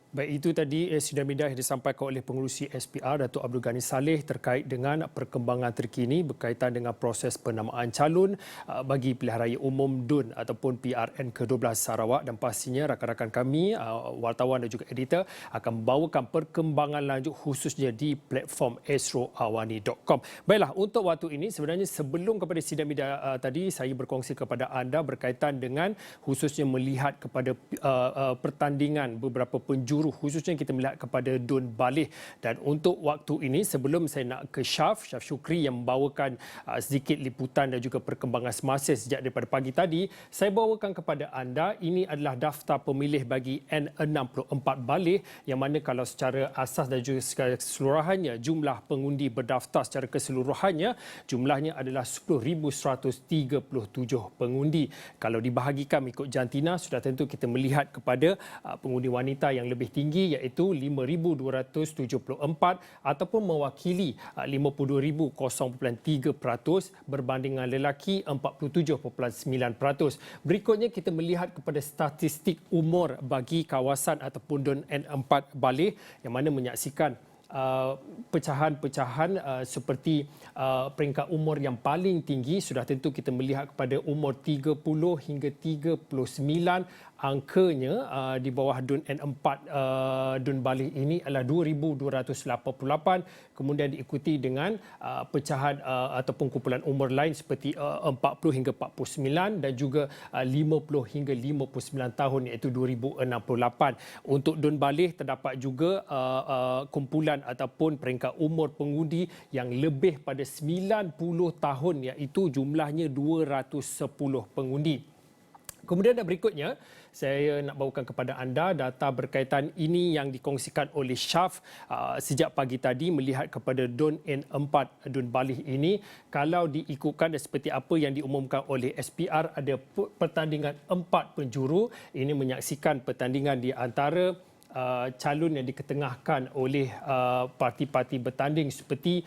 Baik, itu tadi sidang media yang disampaikan oleh pengerusi SPR Datuk Abdul Ghani Saleh terkait dengan perkembangan terkini berkaitan dengan proses penamaan calon bagi pilihan raya umum DUN ataupun PRN ke-12 Sarawak, dan pastinya rakan-rakan kami wartawan dan juga editor akan membawakan perkembangan lanjut khususnya di platform astroawani.com. Baiklah, untuk waktu ini sebenarnya sebelum kepada sidang media tadi, saya berkongsi kepada anda berkaitan dengan khususnya melihat kepada pertandingan beberapa penjuru, khususnya kita melihat kepada DUN Baleh. Dan untuk waktu ini, sebelum saya nak ke Syaf Syukri yang membawakan sedikit liputan dan juga perkembangan semasa sejak daripada pagi tadi, saya bawakan kepada anda, ini adalah daftar pemilih bagi N64 Baleh, yang mana kalau secara asas dan juga secara keseluruhannya jumlah pengundi berdaftar secara keseluruhannya jumlahnya adalah 10,137 pengundi. Kalau dibahagikan mengikut jantina, sudah tentu kita melihat kepada pengundi wanita yang lebih tinggi, iaitu 5,274 ataupun mewakili 52,0.3% berbanding dengan lelaki 47.9%. Berikutnya kita melihat kepada statistik umur bagi kawasan ataupun DUN N4 Baleh, yang mana menyaksikan pecahan-pecahan seperti peringkat umur yang paling tinggi. Sudah tentu kita melihat kepada umur 30 hingga 39, angkanya di bawah DUN N4 DUN Baleh ini adalah 2,288, kemudian diikuti dengan pecahan ataupun kumpulan umur lain seperti 40 hingga 49 dan juga 50 hingga 59 tahun, iaitu 2,068. Untuk DUN Baleh terdapat juga kumpulan ataupun peringkat umur pengundi yang lebih pada 90 tahun, iaitu jumlahnya 210 pengundi. Kemudian berikutnya, saya nak bawakan kepada anda data berkaitan ini yang dikongsikan oleh Syaf sejak pagi tadi, melihat kepada DUN N4 DUN Baleh ini. Kalau diikutkan seperti apa yang diumumkan oleh SPR, ada pertandingan 4 penjuru. Ini menyaksikan pertandingan di antara calon yang diketengahkan oleh parti-parti bertanding, seperti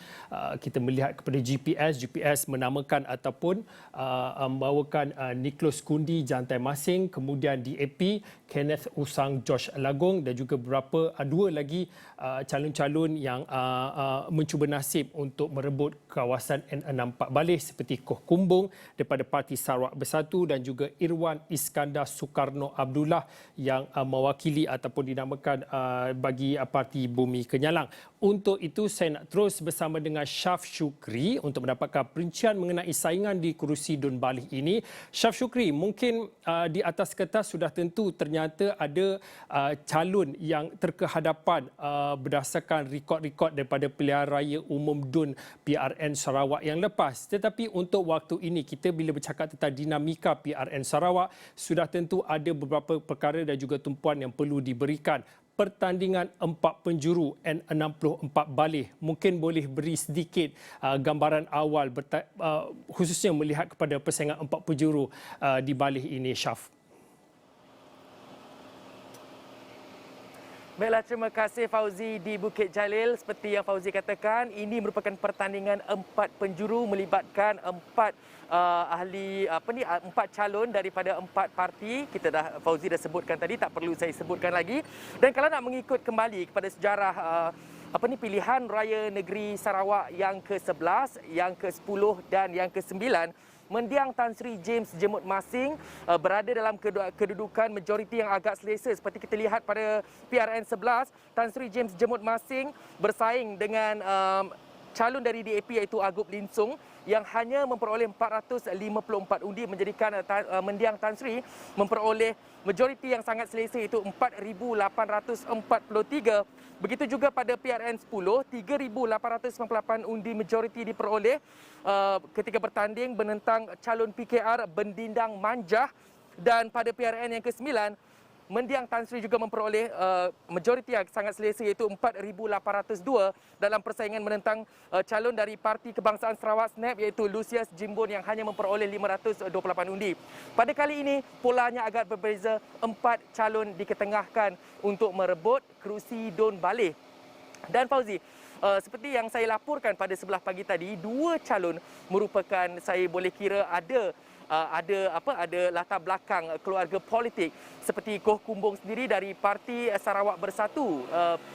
kita melihat kepada GPS menamakan ataupun membawakan Nicholas Kundi jantai masing, kemudian DAP Kenneth Usang Josh Lagong, dan juga beberapa dua lagi calon-calon yang mencuba nasib untuk merebut kawasan N64 Baleh, seperti Koh Kumbung daripada Parti Sarawak Bersatu dan juga Irwan Iskandar Soekarno Abdullah yang mewakili ataupun dinamakan bagi Parti Bumi Kenyalang. Untuk itu saya nak terus bersama dengan Syaf Syukri untuk mendapatkan perincian mengenai saingan di kerusi DUN Baleh ini. Syaf Syukri, mungkin di atas kertas sudah tentu ternyata ada calon yang terkehadapan berdasarkan rekod-rekod daripada pilihan raya umum DUN PRN Sarawak yang lepas. Tetapi untuk waktu ini, kita bila bercakap tentang dinamika PRN Sarawak, sudah tentu ada beberapa perkara dan juga tumpuan yang perlu diberikan. Pertandingan 4 penjuru N64 Baleh, mungkin boleh beri sedikit gambaran awal khususnya melihat kepada persaingan 4 penjuru di Baleh ini, Syaf. Baiklah, terima kasih Fauzi di Bukit Jalil. Seperti yang Fauzi katakan, ini merupakan pertandingan 4 penjuru melibatkan 4 calon daripada 4 parti. Fauzi dah sebutkan tadi, tak perlu saya sebutkan lagi. Dan kalau nak mengikut kembali kepada sejarah pilihan raya negeri Sarawak yang ke-11, yang ke-10 dan yang ke-9, mendiang Tan Sri James Jemut Masing berada dalam kedudukan majoriti yang agak selesa. Seperti kita lihat pada PRN 11, Tan Sri James Jemut Masing bersaing dengan calon dari DAP iaitu Agop Linsung yang hanya memperoleh 454 undi, menjadikan mendiang Tan Sri memperoleh majoriti yang sangat selesa, iaitu 4,843. Begitu juga pada PRN 10, 3,898 undi majoriti diperoleh ketika bertanding menentang calon PKR Bendindang Manjah. Dan pada PRN yang ke-9, mendiang Tan Sri juga memperoleh majoriti yang sangat selesa, iaitu 4,802 dalam persaingan menentang calon dari Parti Kebangsaan Sarawak SNAP, iaitu Lucius Jimbun yang hanya memperoleh 528 undi. Pada kali ini polanya agak berbeza, 4 calon diketengahkan untuk merebut kerusi DUN Baleh. Dan Fauzi, seperti yang saya laporkan pada sebelah pagi tadi, 2 calon merupakan, saya boleh kira ada ada latar belakang keluarga politik, seperti Koh Kumbong sendiri dari Parti Sarawak Bersatu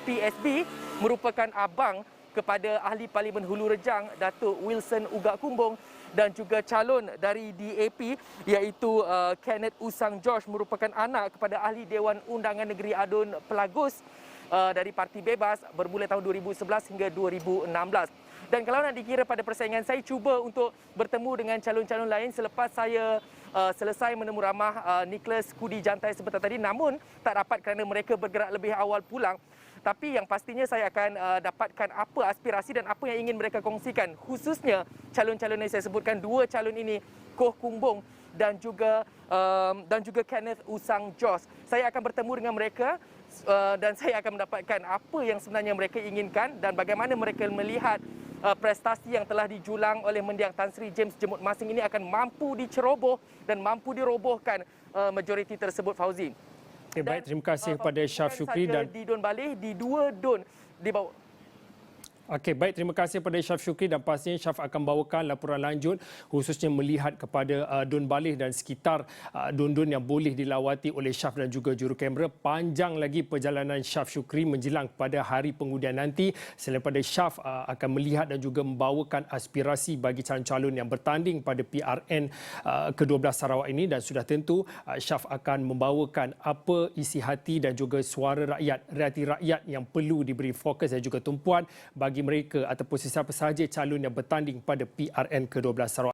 PSB merupakan abang kepada Ahli Parlimen Hulu Rejang Datuk Wilson Ugak Kumbong, dan juga calon dari DAP iaitu Kenneth Usang George merupakan anak kepada Ahli Dewan Undangan Negeri Adun Pelagus dari Parti Bebas bermula tahun 2011 hingga 2016. Dan kalau nak dikira pada persaingan, saya cuba untuk bertemu dengan calon-calon lain selepas saya selesai menemu ramah Nicholas Kudi Jantai sebentar tadi, namun tak dapat kerana mereka bergerak lebih awal pulang. Tapi yang pastinya saya akan dapatkan apa aspirasi dan apa yang ingin mereka kongsikan, khususnya calon-calon yang saya sebutkan, dua calon ini, Koh Kumbong dan juga Kenneth Usang Jos. Saya akan bertemu dengan mereka dan saya akan mendapatkan apa yang sebenarnya mereka inginkan dan bagaimana mereka melihat prestasi yang telah dijulang oleh mendiang Tan Sri James Jemut Masing ini akan mampu diceroboh dan mampu dirobohkan majoriti tersebut, Fauzi. Okay, baik, terima kasih kepada Syaf Shukri dan di Don Baleh, di dua Don di bawah. Okey, baik, terima kasih kepada Syaf Shukri dan pastinya Syaf akan bawakan laporan lanjut khususnya melihat kepada Don Baleh dan sekitar don-don yang boleh dilawati oleh Syaf dan juga juru kamera. Panjang lagi perjalanan Syaf Shukri menjelang kepada hari pengundian nanti. Selain daripada Syaf akan melihat dan juga membawakan aspirasi bagi calon-calon yang bertanding pada PRN ke-12 Sarawak ini, dan sudah tentu Syaf akan membawakan apa isi hati dan juga suara rakyat, realiti rakyat yang perlu diberi fokus dan juga tumpuan bagi mereka ataupun sesiapa sahaja calon yang bertanding pada PRN ke-12 Sarawak.